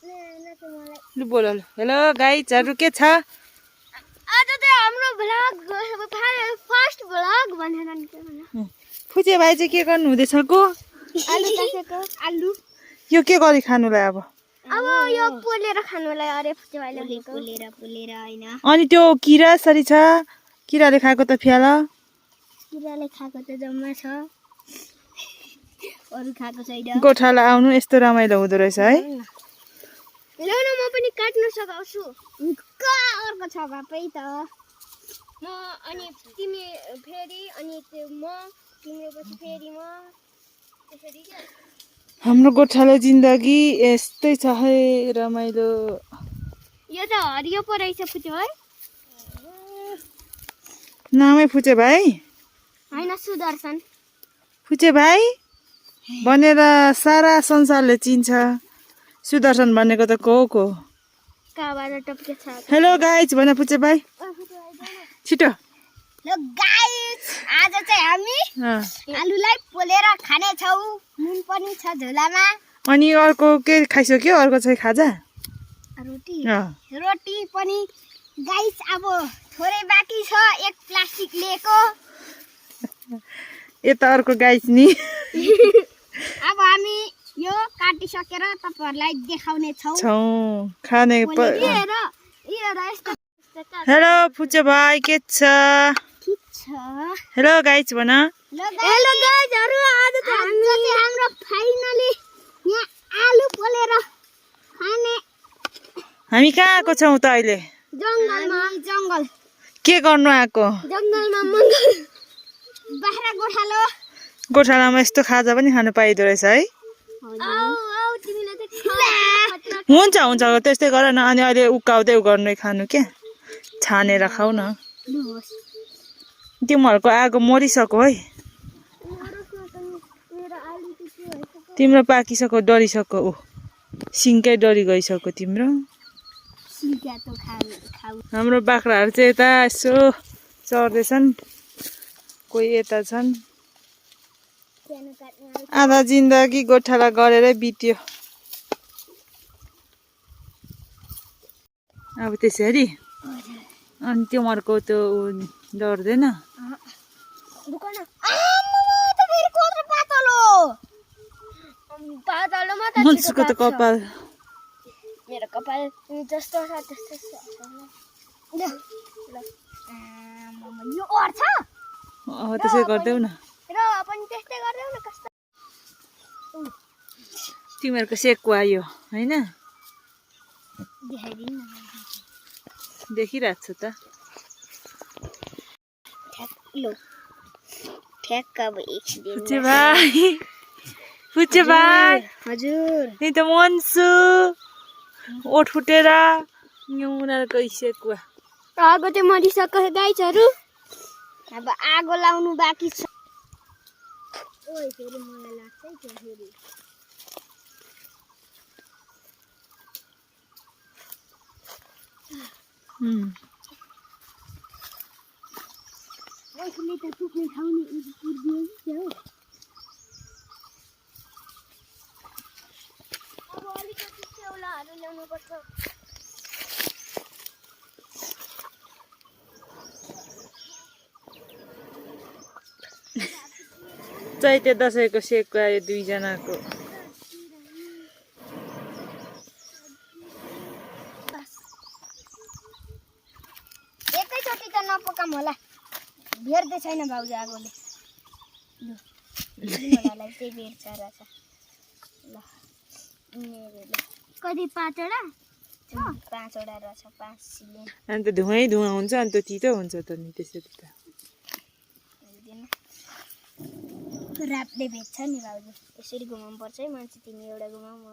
लु बोल हेलो गाइजहरु के छ आज चाहिँ हाम्रो भ्लग फर्स्ट भ्लग भनेर नि के भन्न फुचे भाइ चाहिँ के गर्नु हुँदैछ को आलु काटेको आलु यो के गरी खानुलाई अब यो पोलेर खानुलाई अरे फुचे भाइले पोलेर हैन अनि त्यो किरा सरी छ किराले खाएको त फ्याल किराले खाएको त जम्मा छ अरु खाएको छैन गोठाला आउनु यस्तो रमाइलो हुँदो रहेछ है ल न म पनि काट्न सकाउँछु अर्को छ बापै त म अनि तिमी फेरि अनि म तिमीपछि फेरि म त्यसरी के हाम्रो गोठालो जिन्दगी यस्तै छ है रमाइलो यो त हरियो पो रहेछ फुचे भाइ नामै फुचे भाइ हैन सुदर्शन फुचे भाइ भनेर सारा संसारले चिन्छ सुदर्शन भनेको त को काबाट टपके छ हेलो गाइज भने फुचे भाइ छिटो ल गाइस आज चाहिँ हामी आलुलाई पोलेर खाने छौ नुन पनि छ झोलामा अनि अर्को के खाइसक्यो अर्को चाहिँ खाजा रोटी पनि गाइस अब थोरै बाँकी छ एक प्लास्टिक लिएको यता अर्को गाइस नि अब हामी यो काटिसकेर तपाईहरुलाई देखाउने छौ खाने हेलो फुचे भाइ के छ ठीक छ हेलो गाइस भन हेलो गाइजहरु आज चाहिँ हाम्रो फाइनली यहाँ आलु पोलेर खाने हामी कहाँ आएको छौं त अहिले जंगल के गर्नु आएको जंगलमा मंगल बाख्रा गोठालामा यस्तो खाजा पनि खानु पाइदो रहेछ है हुन्छ हुन्छ त्यस्तै गर न अनि अहिले उकाउँदै गर्नु खानु के छानेर खाऊ न तिमीहरूको आगो मरिसक्यो है तिम्रो पाकिसक्यो डरिसक्यो सिङकै डरी गइसक्यो तिम्रो हाम्रो बाख्राहरू चाहिँ यता यसो चढ्दैछन् कोही यता छन् आधा जिन्दगी गोठाला गरेरै बित्यो अब त्यसरी अनि तिमीहरूको त्यो डर्दैन मन्सुको त कपाल मेरो कपाल जस्तो छ त्यस्तै छ यो अर्छ त्यसै गर्देऊ न र पनि त्यस्तै गर्देऊ न कस्तो तिमीहरूको सेकको आयो हैन देखाइदिनु देखिरहेको छु त ठ्याक्क अब एकछिन फुचे भाइ हजुर नि त मन्सु ओठ फुटेर उनीहरूको सेकुवा आगो चाहिँ मरिसक्यो गाइजहरु अब आगो लाउनु बाँकी छ ओइ फेरि मलाई लाग्छ है त्यो फेरि ओइले त टुक्ने खाउने पुर्दियो नि हो अब अलिकति सेउलाहरू ल्याउनु पर्छ चैते दशैंको सेकको आयो दुईजनाको एकैचोटि त नपकाम होला भेट्दै छैन भाउजू आगोले मलाई चाहिँ भेट्छ रहेछ ल कति 5वटा 5वटा रहेछ 5 सिलिङ अन्त धुवै धुवा हुन्छ अन्त तितो हुन्छ त नि त्यसरी त राप्ले भेट्छ नि भाउजू यसरी घुमाउनु पर्छ है मान्छे तिमी एउटा घुमाउ म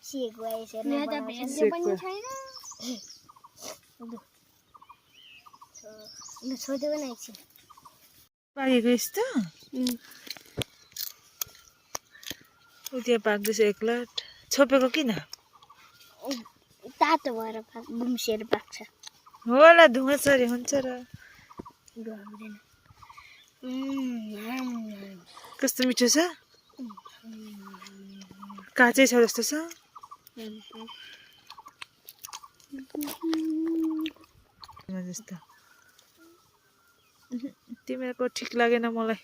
सिएको यसरी यहाँ त भेट्दै पनि छैन ल छोड्देऊ न एकछिन पाकेको यस्तो उता पाक्दैछ एकलट छोपेको किन तातो भएर गुम्सिएर पाक्छ होला धुवा सरी हुन्छ र कस्तो मिठो छ काँचै छ जस्तो छ जस्तो तिमीहरूको ठिक लागेन मलाई